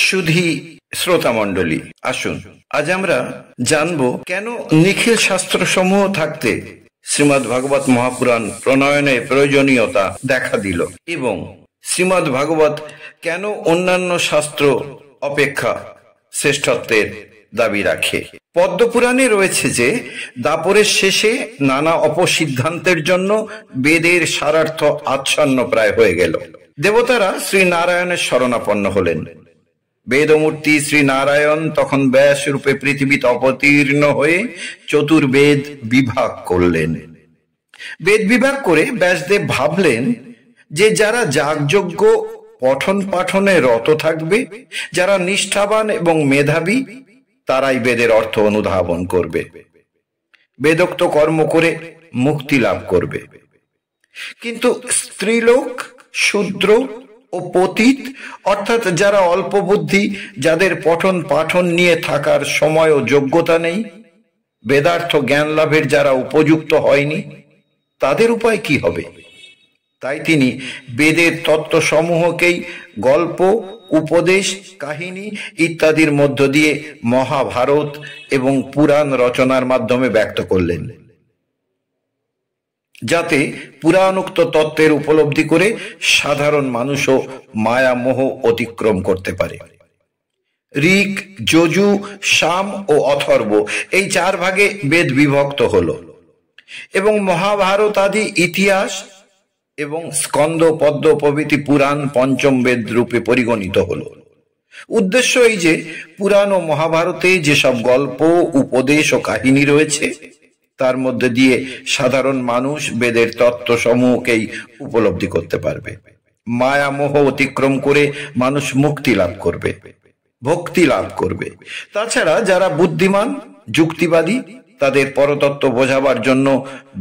সুধী শ্রোতা মণ্ডলী, আসুন আজ আমরা জানব কেন নিখিল শাস্ত্র সমূহ থাকতে শ্রীমদ্ ভাগবত মহাপুরাণ প্রণয়নের প্রয়োজনীয়তা দেখা দিল এবং শ্রীমদ্ ভাগবত কেন অন্যান্য শাস্ত্র অপেক্ষা শ্রেষ্ঠত্বের দাবি রাখে। পদ্মপুরাণে রয়েছে যে দাপরের শেষে নানা অপসিদ্ধান্তের জন্য বেদের সারার্থ আচ্ছন্ন প্রায় হয়ে গেল। দেবতারা শ্রী নারায়ণের শরণাপন্ন হলেন। বেদমূর্তি শ্রী নারায়ণ তখন ব্যাস রূপে পৃথিবীতে অবতীর্ণ হয়ে চতুর্বেদ বিভাগ করলেন। বেদ বিভাগ করে ব্যাসদেব ভাবলেন যে যারা যাগযজ্ঞ পঠন পাঠনে রত থাকবে, যারা নিষ্ঠাবান এবং মেধাবী, তারাই বেদের অর্থ অনুধাবন করবে, বেদোক্ত কর্ম করে মুক্তি লাভ করবে। কিন্তু স্ত্রীলোক, শূদ্র ও পতিত অর্থাৎ যারা অল্প বুদ্ধি, যাদের পঠন পাঠন নিয়ে থাকার সময় ও যোগ্যতা নেই, বেদার্থ জ্ঞান লাভের যারা উপযুক্ত হয়নি, তাদের উপায় কি হবে? তাই তিনি বেদের তত্ত্ব সমূহকেই গল্প, উপদেশ, কাহিনী ইত্যাদির মধ্য দিয়ে মহাভারত এবং পুরাণ রচনার মাধ্যমে ব্যক্ত করলেন, যাতে পুরাণোক্ত তত্ত্বের উপলব্ধি করে সাধারণ মানুষও মায়া মোহ অতিক্রম করতে পারে। ঋক, যজু, সাম ও অথর্ব এই চার ভাগে বেদ বিভক্ত হল এবং মহাভারত আদি ইতিহাস এবং স্কন্দ, পদ্ম প্রভৃতি পুরাণ পঞ্চম বেদ রূপে পরিগণিত হল। উদ্দেশ্য এই যে পুরাণ ও মহাভারতে যেসব গল্প, উপদেশ ও কাহিনী রয়েছে তার মধ্যে দিয়ে সাধারণ মানুষ বেদের তত্ত্ব সমূহকেই উপলব্ধি করতে পারবে। মায়া মোহ অতিক্রম করে মানুষ মুক্তি লাভ করবে, ভক্তি লাভ করবে। তাছাড়া যারা বুদ্ধিমান, যুক্তিবাদী, তাদের পরতত্ত্ব বোঝাবার জন্য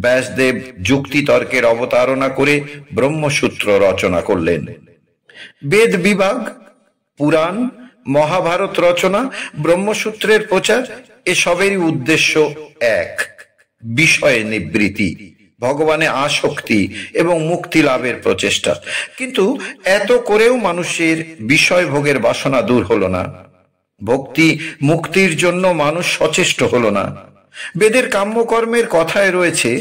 ব্যাসদেব যুক্তি তর্কের অবতারণা করে ব্রহ্মসূত্র রচনা করলেন। বেদ বিভাগ, পুরাণ, মহাভারত রচনা, ব্রহ্মসূত্রের প্রচার এসবেরই উদ্দেশ্য এক, বিষয়ে নিবৃত্তি, ভগবানে আসক্তি এবং মুক্তি লাভের প্রচেষ্টা। কিন্তু এত করেও মানুষের বিষয় ভোগের বাসনা দূর হলো না, ভক্তি মুক্তির জন্য মানুষ সচেষ্ট হলো না। বেদের কাম্যকর্মের কথায় রয়েছে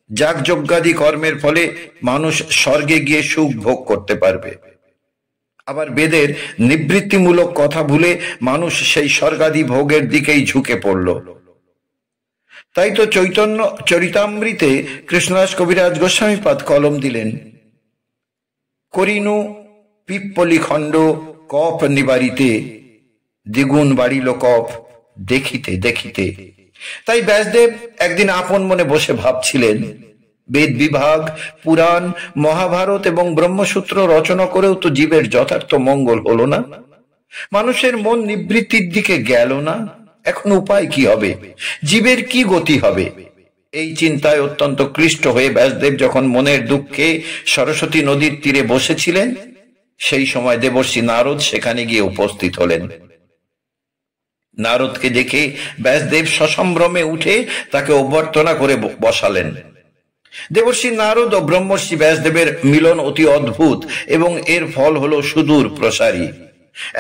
যাগযজ্ঞাদি কর্মের ফলে মানুষ স্বর্গে গিয়ে সুখ ভোগ করতে পারবে। আবার বেদের নিবৃত্তিমূলক কথা ভুলে মানুষ সেই স্বর্গাদি ভোগের দিকেই ঝুঁকে পড়ল। তাই তো চৈতন্য চরিতামৃতে কৃষ্ণদাস কবিরাজ গোস্বামীপাদ কলম দিলেন, করিনু পিপ্পলি খণ্ড কপ নিবারিতে, দ্বিগুণ বাড়িল কপ দেখিতে দেখিতে। তাই ব্যাসদেব একদিন আপন মনে বসে ভাবছিলেন, বেদ বিভাগ, পুরাণ, মহাভারত এবং ব্রহ্মসূত্র রচনা করেও তো জীবের যথার্থ মঙ্গল হলো না, মানুষের মন নিবৃত্তির দিকে গেল না। এখন উপায় কি হবে? জীবের কি গতি হবে? এই চিন্তায় অত্যন্ত ক্লিষ্ট হয়ে ব্যাসদেব যখন মনের দুঃখে সরস্বতী নদীর তীরে বসেছিলেন, সেই সময় দেবর্ষি নারদ সেখানে গিয়ে উপস্থিত হলেন। নারদকে দেখে ব্যাসদেব সসম্ভ্রমে উঠে তাকে অভ্যর্থনা করে বসালেন। দেবর্ষি নারদ ও ব্রহ্মর্ষি ব্যাসদেবের মিলন অতি অদ্ভুত এবং এর ফল হলো সুদূর প্রসারী।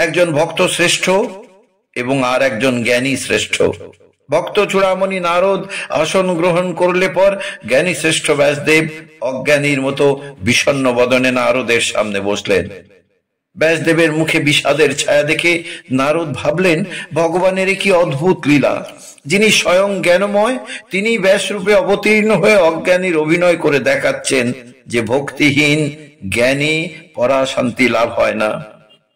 একজন ভক্ত শ্রেষ্ঠ এবং আর একজন জ্ঞানী শ্রেষ্ঠ। ভক্ত চূড়ামণি নারদ আসন গ্রহণ করলে পর জ্ঞানী শ্রেষ্ঠ ব্যাসদেব অজ্ঞানীর মতো বিষণ্ণ বদনে নারদের সামনে বসলেন। ব্যাসদেবের মুখে বিষাদের ছায়া দেখে নারদ ভাবলেন, ভগবানের কি অদ্ভুত লীলা! যিনি স্বয়ং জ্ঞানময়, তিনি ব্যাসরূপে অবতীর্ণ হয়ে অজ্ঞানীর অভিনয় করে দেখাচ্ছেন যে ভক্তিহীন জ্ঞানী পরাশান্তি লাভ হয় না।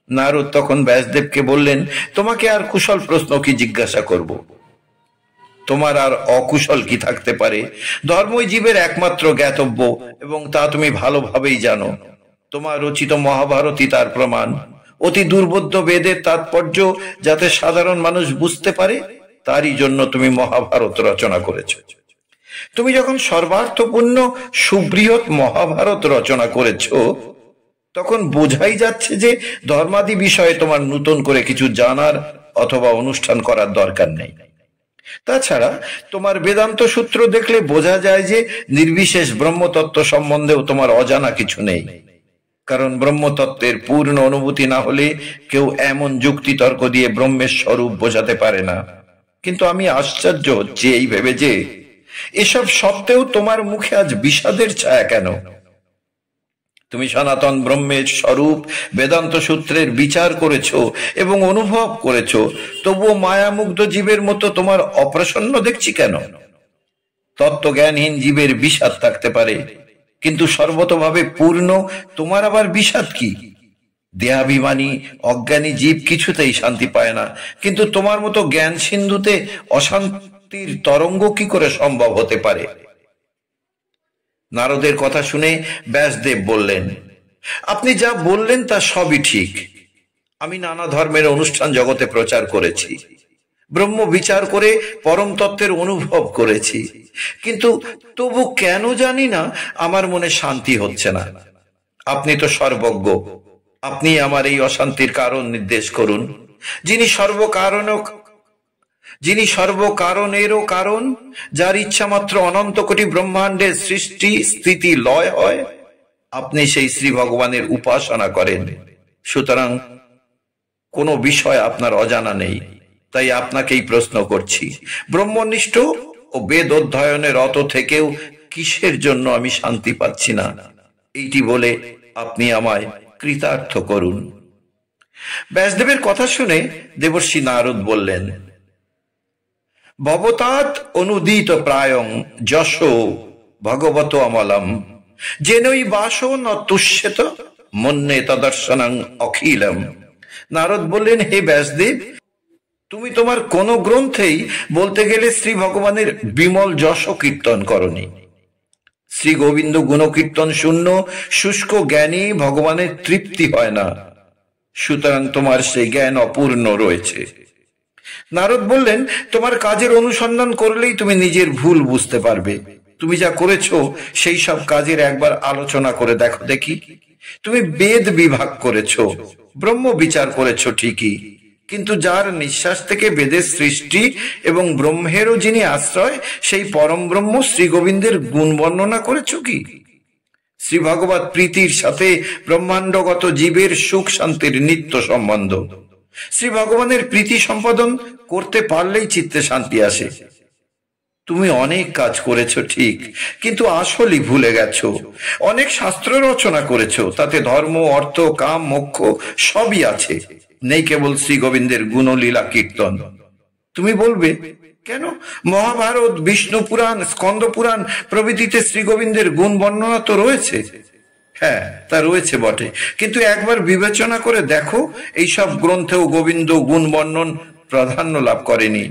নারদ তখন ব্যাসদেবকে বললেন, তোমাকে আর কুশল প্রশ্ন কি জিজ্ঞাসা করব? তোমার আর অকুশল কি থাকতে পারে? ধর্মই জীবের একমাত্র জ্ঞাতব্য এবং তা তুমি ভালোভাবেই জানো। তোমার রচিত মহাভারতই তার প্রমাণ। অতি দুর্বোধ্য বেদের তাৎপর্য যাতে সাধারণ মানুষ বুঝতে পারে, তারই জন্য তুমি মহাভারত রচনা করেছ। তুমি যখন সর্বার্থপূর্ণ সুবৃহৎ মহাভারত রচনা করেছ, তখন বোঝাই যাচ্ছে যে ধর্মাদি বিষয়ে তোমার নতুন করে কিছু জানার অথবা অনুষ্ঠান করার দরকার নেই। তাছাড়া তোমার বেদান্ত সূত্র দেখলে বোঝা যায় যে নির্বিশেষ ব্রহ্মতত্ত্ব সম্বন্ধেও তোমার অজানা কিছু নেই। কারণ ব্রহ্মতত্ত্বের পূর্ণ অনুভূতি না হলে কেউ এমন যুক্তি তর্ক দিয়ে ব্রহ্মের স্বরূপ বোঝাতে পারে না। কিন্তু আমি আশ্চর্য হচ্ছি এই ভেবে যে এসব সত্ত্বেও তোমার মুখে আজ বিষাদের ছায়া কেন? তুমি সনাতন ব্রহ্মের স্বরূপ বেদান্ত সূত্রের বিচার করেছো এবং অনুভব করেছো, তবুও মায়ামুগ্ধ জীবের মতো তোমার অপ্রসন্ন দেখছি কেন? তত্ত্বজ্ঞানহীন জীবের বিষাদ থাকতে পারে, কিন্তু সর্বতভাবে পূর্ণ তোমার আবার বিষাদ কি? দেহাভিমানী অজ্ঞানী জীব কিছুতেই শান্তি পায় না, কিন্তু তোমার মতো জ্ঞান সিন্ধুতে অশান্তির তরঙ্গ কি করে সম্ভব হতে পারে? নারদের কথা শুনে ব্যাসদেব বললেন, আপনি যা বললেন তা সবই ঠিক। আমি নানা ধর্মের অনুষ্ঠান জগতে প্রচার করেছি, ব্রহ্ম বিচার করে পরম তত্ত্বের অনুভব করেছি, কিন্তু তবু কেন জানি না আমার মনে শান্তি হচ্ছে না। আপনি তো সর্বজ্ঞ, আপনি আমার এই অশান্তির কারণ নির্দেশ করুন। যিনি সর্বকারণেরও কারণ, যার ইচ্ছা মাত্র অনন্ত কোটি ব্রহ্মাণ্ডের সৃষ্টি স্থিতি লয় হয়, আপনি সেই শ্রী ভগবানের উপাসনা করেন। সুতরাং কোনো বিষয় আপনার অজানা নেই, তাই আপনাকেই প্রশ্ন করছি, ব্রহ্মনিষ্ঠ ও বেদ অধ্যয়নে রত থেকেও কিসের জন্য আমি শান্তি পাচ্ছি না? এইটি বলে আপনি আমায় কৃতার্থ করুন। ব্যাসদেবের কথা শুনে দেবর্ষি নারদ বললেন, ভবতাৎ অনুদিত প্রায়ং যশ ভগবত অমলম যেনই বাসো ন তুষ্যেত মন্যে তদর্শনং অখিলম। নারদ বললেন, হে ব্যাসদেব, তুমি তোমার কোন গ্রন্থেই বলতে গেলে শ্রী ভগবানের বিমল যশ কীর্তন করনি। শ্রী গোবিন্দ গুণকীর্তন শূন্য শুষ্ক জ্ঞানী ভগবানের তৃপ্তি হয় না, সুতরাং তোমার সেই জ্ঞান অপূর্ণ রয়েছে। নারদ বললেন, তোমার কাজের অনুসন্ধান করলেই তুমি নিজের ভুল বুঝতে পারবে। তুমি যা করেছো সেই সব কাজের একবার আলোচনা করে দেখো দেখি। তুমি বেদ বিভাগ করেছো, ব্রহ্ম বিচার করেছো ঠিকই, কিন্তু যার নিঃশ্বাস থেকে বেদের সৃষ্টি এবং ব্রহ্মেরও যিনি আশ্রয়, সেই পরম ব্রহ্ম শ্রী গোবিন্দের গুণ বর্ণনা করেছো কি? শ্রী ভগবত প্রীতির সাথে ব্রহ্মাণ্ডগত জীবের সুখ শান্তির নিত্য সম্বন্ধ। শ্রী ভগবানের প্রীতি সম্পাদন করতে পারলেই চিত্তে শান্তি আসে। তুমি অনেক কাজ করেছো ঠিক, কিন্তু আসলেই ভুলে গেছো। অনেক শাস্ত্র রচনা করেছো, তাতে ধর্ম অর্থ কাম মোক্ষ সবই আছে, নেই কেবল শ্রী গোবিন্দের গুণলীলা কীর্তন। তুমি বলবে, কেন? মহাভারত, বিষ্ণু পুরাণ, স্কন্দ পুরাণ প্রভৃতিতে শ্রী গোবিন্দের গুণ বর্ণনা তো রয়েছে। হ্যাঁ, তা রয়েছে বটে, কিন্তু একবার বিবেচনা করে দেখো, এইসব গ্রন্থেও গোবিন্দ গুণ বর্ণন প্রাধান্য লাভ করেনি।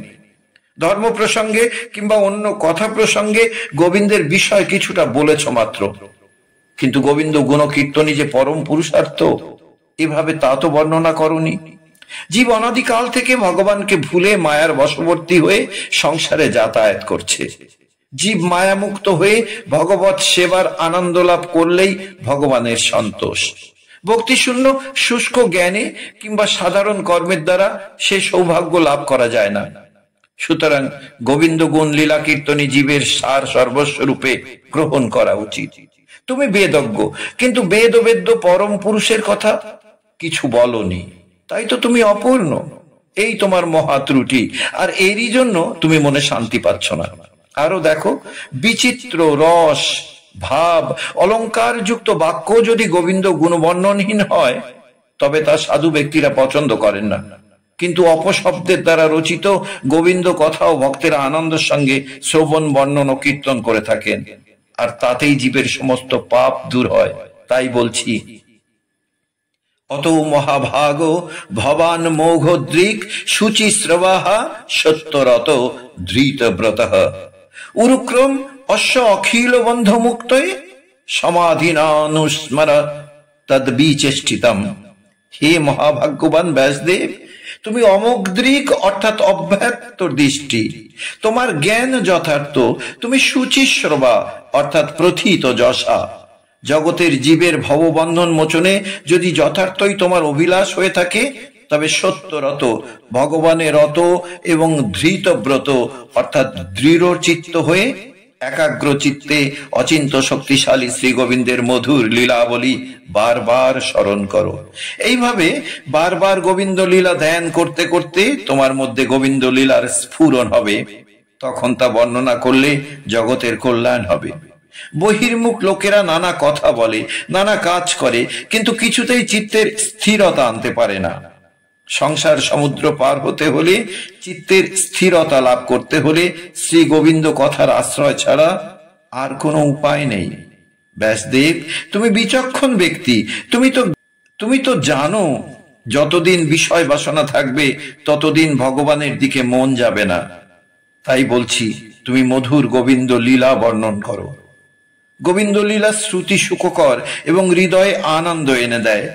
ধর্ম প্রসঙ্গে কিংবা অন্য কথা প্রসঙ্গে গোবিন্দের বিষয় কিছুটা বলেছ মাত্র, কিন্তু গোবিন্দ গুণ কীর্তনই যে পরম পুরুষার্থ, এভাবে তা তো বর্ণনা করনি। জীব অনাদিকাল থেকে ভগবানকে ভুলে মায়ার বশবর্তী হয়ে সংসারে যাতায়াত করছে। জীব মায়ামুক্ত হয়ে ভগবত সেবার আনন্দ লাভ করলেই ভগবানের সন্তোষ। ভক্তিশূন্য শুষ্ক জ্ঞানে কিংবা সাধারণ কর্মের দ্বারা সে সৌভাগ্য লাভ করা যায় না। সুতরাং গোবিন্দ গুণ লীলা কীর্তনী জীবের সার সর্বস্ব রূপে গ্রহণ করা উচিত। তুমি বেদজ্ঞ, কিন্তু বেদ ও বেদ্য পরম পুরুষের কথা কিছু বলনি, তাই তো তুমি অপূর্ণ। এই তোমার মহা ত্রুটি, আর এরই জন্য তুমি মনে শান্তি পাচ্ছ না। আরো দেখো, বিচিত্র রস ভাব অলঙ্কার যুক্ত বাক্য যদি গোবিন্দ গুণবর্ণনহীন হয়, তবে তা সাধু ব্যক্তিরা পছন্দ করেন না, কিন্তু অপশব্দের দ্বারা রচিত গোবিন্দ কথাও ভক্তেরা আনন্দের সঙ্গে শ্রবণ বর্ণন ও কীর্তন করে থাকেন, আর তাতেই জীবের সমস্ত পাপ দূর হয়। তাই বলছি, অত মহাভাগ ভবান মৌঘদ্রিক শুচি শ্রবাহা সত্যরত ধৃত ব্রত উরুক্রম অশ্ব অখিল বন্ধ মুক্তয়ে সমাধিনানুস্মর তদ্বিচেষ্টিতম। হে মহাভাগ্যবান ব্যাসদেব, তুমি অমোঘদৃক অর্থাৎ অব্যক্ত দৃষ্টি, তোমার জ্ঞান যথার্থ, তুমি শুচিশ্রবা অর্থাৎ প্রথিত যশা। জগতের জীবের ভববন্ধন মোচনে যদি যথার্থই তোমার অভিলাষ হয়ে থাকে, তবে সত্যরত ভগবানের রত এবং ধৃতব্রত অর্থাৎ দৃঢ় চিত্ত হয়ে একাগ্র চিত্তে অচিন্ত শক্তিশালী শ্রী গোবিন্দের মধুর লীলাবলী বারবার স্মরণ করো। এইভাবে বারবার গোবিন্দ লীলা ধ্যান করতে করতে তোমার মধ্যে গোবিন্দ লীলার স্ফুরণ হবে। তখন তা বর্ণনা করলে জগতের কল্যাণ হবে। বহির্মুখ লোকেরা নানা কথা বলে, নানা কাজ করে, কিন্তু কিছুতেই চিত্তের স্থিরতা আনতে পারে না। সংসার সমুদ্র পার হতে হলে, চিত্তের স্থিরতা লাভ করতে হলে শ্রী গোবিন্দ কথার আশ্রয় ছাড়া আর কোনো উপায় নেই। ব্যাসদেব, তুমি বিচক্ষণ ব্যক্তি, তুমি তো জানো যতদিন বিষয় বাসনা থাকবে ততদিন ভগবানের দিকে মন যাবে না। তাই বলছি, তুমি মধুর গোবিন্দ লীলা বর্ণন করো। গোবিন্দ লীলা শ্রুতি সুখকর এবং হৃদয়ে আনন্দ এনে দেয়।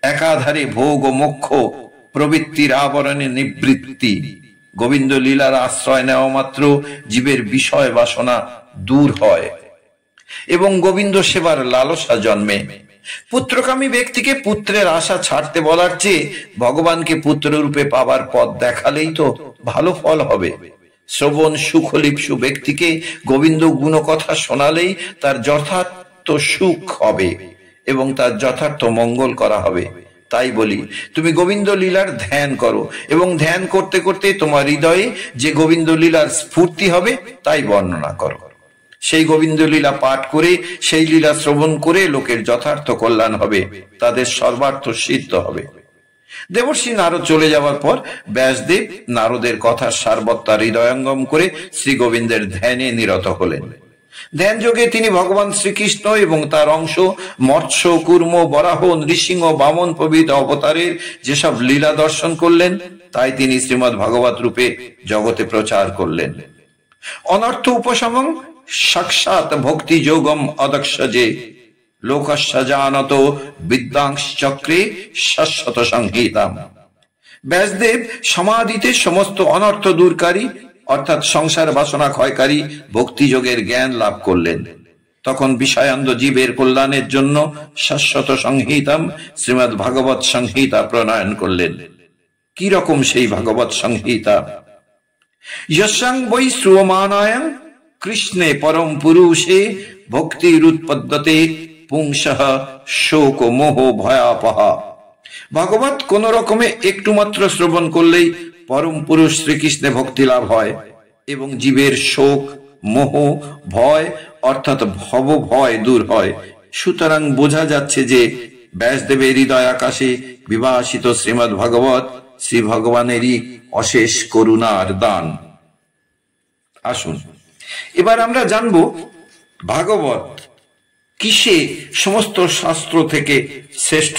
একাধারে ভোগ ও মোক্ষ প্রবৃত্তির আবরণে নিবৃত্তি। গোবিন্দ লীলার আশ্রয় নেওয়া মাত্র জীবের বিষয় বাসনা দূর হয় এবং গোবিন্দ সেবার লালসা জন্মে। পুত্রকামী ব্যক্তিকে পুত্রের আশা ছাড়তে বলার চেয়ে ভগবানকে পুত্র রূপে পাবার পথ দেখালেই তো ভালো ফল হবে। শ্রবণ সুখলিপ্সু ব্যক্তিকে গোবিন্দ গুণকথা শোনালেই তার যথার্থ সুখ হবে এবং তার যথার্থ মঙ্গল করা হবে। তাই বলি, তুমি গোবিন্দ লীলার ধ্যান করো এবং ধ্যান করতে করতে তোমার হৃদয়ে যে গোবিন্দ লীলার স্ফূর্তি হবে তাই বর্ণনা করো। সেই গোবিন্দ লীলা পাঠ করে, সেই লীলা শ্রবণ করে লোকের যথার্থ কল্যাণ হবে, তাদের সর্বার্থ সিদ্ধ হবে। দেবর্ষি নারদ চলে যাওয়ার পর ব্যাসদেব নারদের কথার সারবত্তা হৃদয়ঙ্গম করে শ্রী গোবিন্দের ধ্যানে নিরত হলেন। ধ্যান যোগে তিনি ভগবান শ্রীকৃষ্ণ এবং তার অংশ মৎস্য, কুর্ম, বরাহ, নৃসিংহ, বামন প্রভৃতি অবতারের যেসব লীলা দর্শন করলেন তাই তিনি শ্রীমদ্ ভাগবত রূপে জগতে প্রচার করলেন। অনর্থ উপশমং সাক্ষাৎ ভক্তি যোগম অদক্ষ যে লোকস্য জানত বিদ্যাংশ চক্রে শাশ্বত সংহিতাম। ব্যাসদেব সমাধিতে সমস্ত অনর্থ দূরকারী অর্থাৎ সংসার বাসনা ক্ষয়কারী ভক্তি যোগের জ্ঞান লাভ করলেন। তখন বিষয়ান্ধ জীবের কল্যাণের জন্য শাশ্বত সংহিতাম শ্রীমদ্ ভাগবত সংহিতা প্রণয়ন করলেন। কি রকম সেই ভাগবত সংহিতা? যস্যাং বৈ শ্রুয়মানায়াং কৃষ্ণে পরম পুরুষে ভক্তিরুৎপদ্যতে পুংসঃ শোক মোহ ভয়াপহা। ভাগবত কোন রকমে একটু মাত্র শ্রবণ করলেই পরম পুরুষ শ্রীকৃষ্ণে ভক্তি লাভ হয় এবং জীবের শোক, মোহ, ভয় অর্থাৎ ভব ভয় দূর হয়। সুতরাং বোঝা যাচ্ছে যে ব্যাসদেবের হৃদয় আকাশে বিভাসিত শ্রীমদ্ ভাগবত শ্রী ভগবানেরই অশেষ করুণার দান। আসুন এবার আমরা জানব ভাগবত কিসে সমস্ত শাস্ত্র থেকে শ্রেষ্ঠ,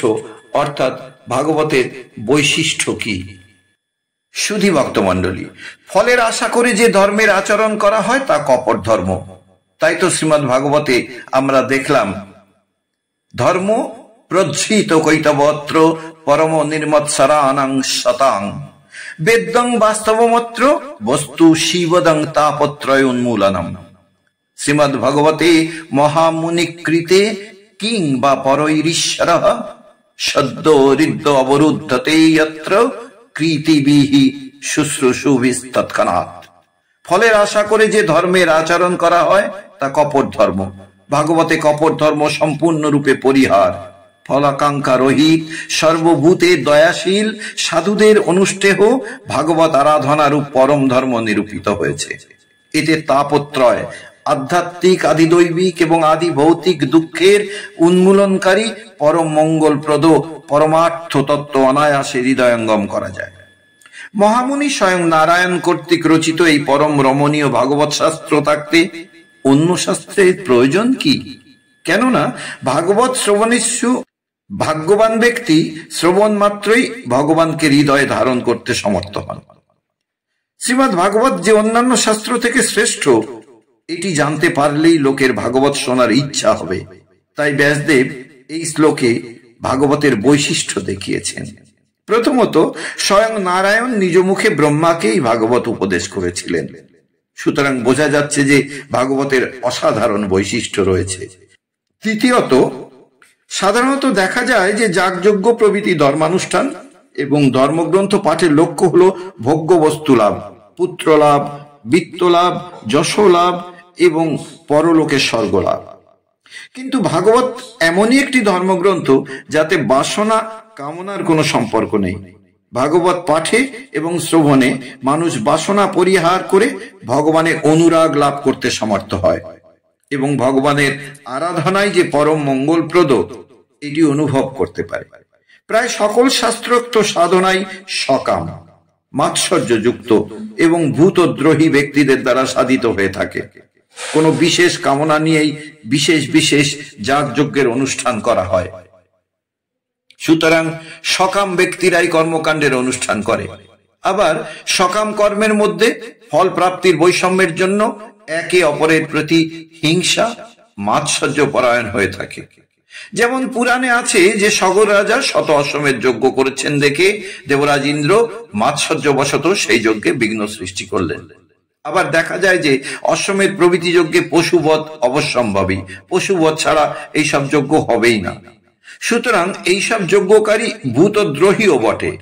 অর্থাৎ ভাগবতের বৈশিষ্ট্য কি। সুধী ভক্তমণ্ডলী, ফলের আশা করে যে ধর্মের আচরণ করা হয় তা কপট ধর্ম। তাই তো শ্রীমদ্ ভাগবতে আমরা দেখলাম ধর্ম প্রজ্জিত কৈতবত্র পরম নির্মৎসরানাং শতাং বেদং বাস্তবমত্র বস্তু শিবদং তাপত্রয় উন্মূলনম। শ্রীমদ্ ভাগবতে মহামুনিকৃতে কিং বা পরৈরীশ্বরঃ সদ্য হৃদ্য অবরুদ্ধতে যত্র কৃতিবিহি শুশ্রূষুভিস্তৎক্ষণাৎ। ফলের আশা করে যে ধর্মের আচরণ করা হয় তা কপট ধর্ম। ভাগবতে কপট ধর্ম সম্পূর্ণরূপে পরিহার। ফলাকাঙ্ক্ষা রহিত, সর্বভূতে দয়াশীল সাধুদের অনুষ্ঠেয় ভাগবত আরাধনারূপ পরম ধর্ম নিরূপিত হয়েছে। এতে তাপত্রয় আধ্যাত্মিক, আদিদৈবিক এবং আদি ভৌতিক দুঃখের উন্মূলনকারী পরম মঙ্গলপ্রদ পরমার্থ তত্ত্ব অনায়াসে হৃদয়ঙ্গম করা যায়। মহামুনি স্বয়ং নারায়ণ কর্তৃক রচিত এই পরম রমণীয় ভাগবত শাস্ত্র থাকতে অন্য শাস্ত্রের প্রয়োজন কি? কেননা ভাগবত শ্রবণেষু ভাগ্যবান ব্যক্তি শ্রবণ মাত্রই ভগবানকে হৃদয়ে ধারণ করতে সমর্থ হন। শ্রীমদ্ ভাগবত যে অন্যান্য শাস্ত্র থেকে শ্রেষ্ঠ এটি জানতে পারলেই লোকের ভাগবত শোনার ইচ্ছা হবে। তাই ব্যাসদেব এই শ্লোকে ভাগবতের বৈশিষ্ট্য দেখিয়েছেন। প্রথমত, স্বয়ং নারায়ণ নিজ মুখে ব্রহ্মাকেই ভাগবত উপদেশ করেছিলেন। সুতরাং বোঝা যাচ্ছে যে ভাগবতের অসাধারণ বৈশিষ্ট্য রয়েছে। তৃতীয়ত, সাধারণত দেখা যায় যে যাগযজ্ঞ প্রভৃতি ধর্মানুষ্ঠান এবং ধর্মগ্রন্থ পাঠের লক্ষ্য হল ভোগ্য বস্তু লাভ, পুত্র লাভ, বিত্ত লাভ, যশ লাভ এবং পরলোকে স্বর্গলাভ। কিন্তু ভাগবত এমনই একটি ধর্মগ্রন্থ যাতে বাসনা কামনার কোনো সম্পর্ক নেই। ভাগবত পাঠে এবং শ্রবণে মানুষ বাসনা পরিহার করে ভগবানের অনুরাগ লাভ করতে সমর্থ হয় এবং ভগবানের আরাধনায় যে পরম মঙ্গলপ্রদ এটি অনুভব করতে পারে। প্রায় সকল শাস্ত্রোক্ত সাধনাই সকাম, মাৎসর্যযুক্ত এবং ভূতদ্রোহী ব্যক্তিদের দ্বারা সাধিত হয়ে থাকে। কোনো বিশেষ কামনা নিয়েই বিশেষ বিশেষ যাগযজ্ঞের অনুষ্ঠান করা হয়। সুতরাং সকাম ব্যক্তিরাই কর্মকাণ্ডের অনুষ্ঠান করে। আবার সকাম কর্মের মধ্যে ফল প্রাপ্তির বৈষম্যের জন্য একে অপরের প্রতি হিংসা, মাৎসর্য পরায়ণ হয়ে থাকে। যেমন পুরাণে আছে যে সগর রাজা শত অশ্বমেধ যজ্ঞ করেছেন দেখে দেবরাজ ইন্দ্র মাৎসর্যবশত সেই যজ্ঞে বিঘ্ন সৃষ্টি করলেন। আবার দেখা যায় যে অশ্বমেধ প্রভৃতি যজ্ঞে পশুবধ অবশ্যম্ভাবী, পশুবধ ছাড়া এইসব যজ্ঞ হবেই না। সুতরাং এইসব যজ্ঞকারী ভূতদ্রোহীও বটে।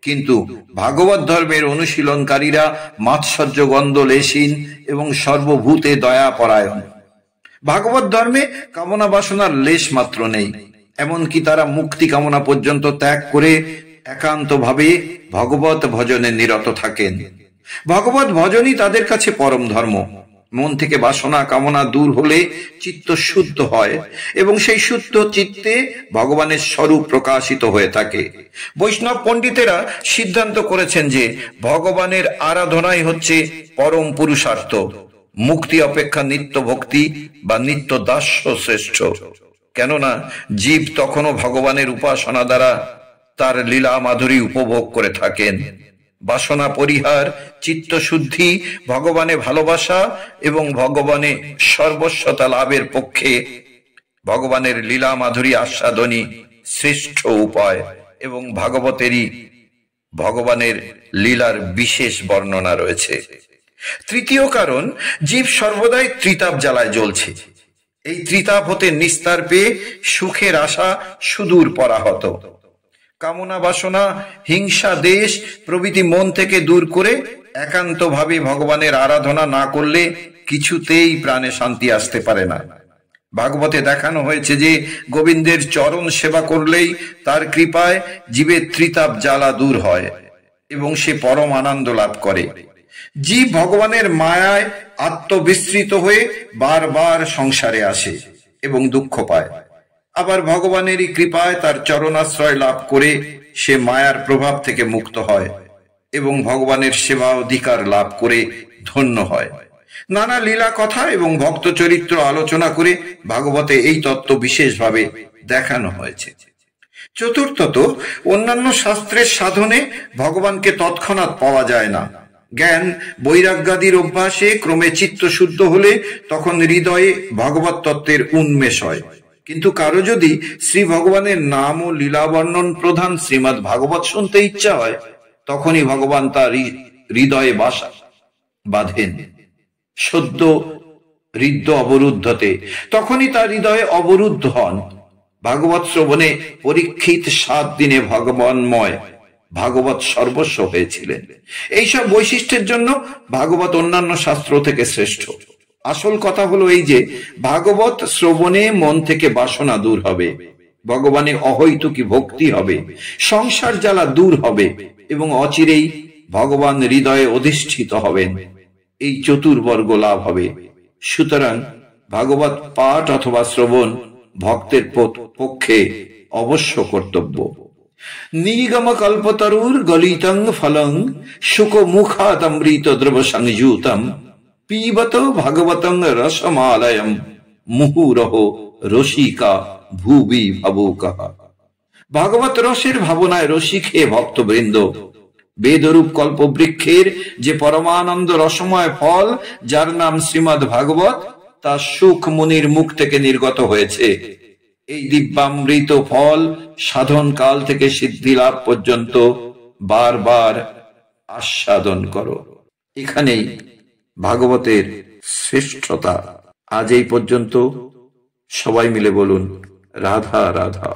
কিন্তু ভাগবত ধর্মের অনুশীলনকারীরা মাৎসর্য গন্ধ লেশীন এবং সর্বভূতে দয়া পরায়ণ। ভাগবত ধর্মে কামনা বাসনার লেশ মাত্র নেই। এমনকি তারা মুক্তি কামনা পর্যন্ত ত্যাগ করে একান্ত ভাবে ভগবত ভজনে নিরত থাকেন। ভগবত ভজনই তাদের কাছে পরম ধর্ম। মন থেকে বাসনা কামনা দূর হলে চিত্ত শুদ্ধ হয় এবং সেই শুদ্ধ চিত্তে ভগবানের স্বরূপ প্রকাশিত হয়ে থাকে। বৈষ্ণব পণ্ডিতেরা সিদ্ধান্ত করেছেন যে ভগবানের আরাধনাই হচ্ছে পরম পুরুষার্থ। মুক্তি অপেক্ষা নিত্য ভক্তি বা নিত্য দাস্য শ্রেষ্ঠ। কেননা জীব তখনও ভগবানের উপাসনা দ্বারা তার লীলা মাধুরী উপভোগ করে থাকেন। বাসনা পরিহার, চিত্ত শুদ্ধি, ভগবানে ভালোবাসা এবং ভগবানে সর্বস্বতা লাভের পক্ষে ভগবানের লীলা মাধুরী আস্বাদনী শ্রেষ্ঠ উপায় এবং ভাগবতেরই ভগবানের লীলার বিশেষ বর্ণনা রয়েছে। তৃতীয় কারণ, জীব সর্বদাই ত্রিতাপ জ্বালায় জ্বলছে। এই ত্রিতাপ হতে নিস্তার পেয়ে সুখের আশা সুদূর পরাহত। কামনা বাসনা, হিংসা, দেশ প্রভৃতি মন থেকে দূর করে একান্ত ভাবে ভগবানের আরাধনা না করলে কিছুতেই প্রাণে শান্তি আসতে পারে না। ভাগবতে দেখানো হয়েছে যে গোবিন্দের চরণ সেবা করলেই তার কৃপায় জীবের ত্রিতাপ জ্বালা দূর হয় এবং সে পরম আনন্দ লাভ করে। জীব ভগবানের মায়ায় আত্মবিস্মৃত হয়ে বারবার সংসারে আসে এবং দুঃখ পায়। আবার ভগবানেরই কৃপায় তার চরণাশ্রয় লাভ করে সে মায়ার প্রভাব থেকে মুক্ত হয় এবং ভগবানের সেবা অধিকার লাভ করে ধন্য হয়। নানা লীলা কথা এবং ভক্ত চরিত্র আলোচনা করে ভাগবতে এই তত্ত্ব বিশেষভাবে দেখানো হয়েছে। চতুর্থত, অন্যান্য শাস্ত্রের সাধনে ভগবানকে তৎক্ষণাৎ পাওয়া যায় না। জ্ঞান বৈরাগ্যাদির অভ্যাসে ক্রমে চিত্ত শুদ্ধ হলে তখন হৃদয়ে ভগবত তত্ত্বের উন্মেষ হয়। কিন্তু কারো যদি শ্রী ভগবানের নাম ও লীলা বর্ণন প্রধান শ্রীমৎ ভাগবত শুনতে ইচ্ছা হয়, তখনই ভগবান তার হৃদয়ে বাসা বাঁধেন। সদ্য হৃদ্য অবরুদ্ধতে, তখনই তার হৃদয়ে অবরুদ্ধ হন। ভাগবত শ্রবণে পরীক্ষিত 7 দিনে ভগবানময় ভাগবত সর্বস্ব হয়েছিলেন। এইসব বৈশিষ্ট্যের জন্য ভাগবত অন্যান্য শাস্ত্র থেকে শ্রেষ্ঠ। আসল কথা হলো এই যে ভাগবত শ্রবণে মন থেকে বাসনা দূর হবে, ভগবানে অহৈতুকী ভক্তি হবে, সংসার জ্বালা দূর হবে এবং অচিরেই ভগবান হৃদয়ে অধিষ্ঠিত হবেন। এই চতুর্বর্গ লাভ হবে। সুতরাং ভাগবত পাঠ অথবা শ্রবণ ভক্তের পক্ষে অবশ্য কর্তব্য। নিগম কল্পতরুর গলিতং ফলং শুক মুখাদমৃত দ্রব সংযুতম পিবত ভাগবতং রসমালয়ম মুহুরহ রসিকা ভুবি ভাবুকঃ। ভাগবত রসের ভাবনায় রসিক হে ভক্তবৃন্দ, বেদরূপ কল্পবৃক্ষের যে পরমানন্দ রসময় ফল, যার নাম শ্রীমৎ ভাগবত, তা সুখ মুনির মুখ থেকে নির্গত হয়েছে। এই দিব্যামৃত ফল সাধন কাল থেকে সিদ্ধি লাভ পর্যন্ত বারবার আস্বাদন করো। এখানেই ভাগবতের শ্রেষ্ঠতা। আজ এই পর্যন্ত। সবাই মিলে বলুন রাধা রাধা।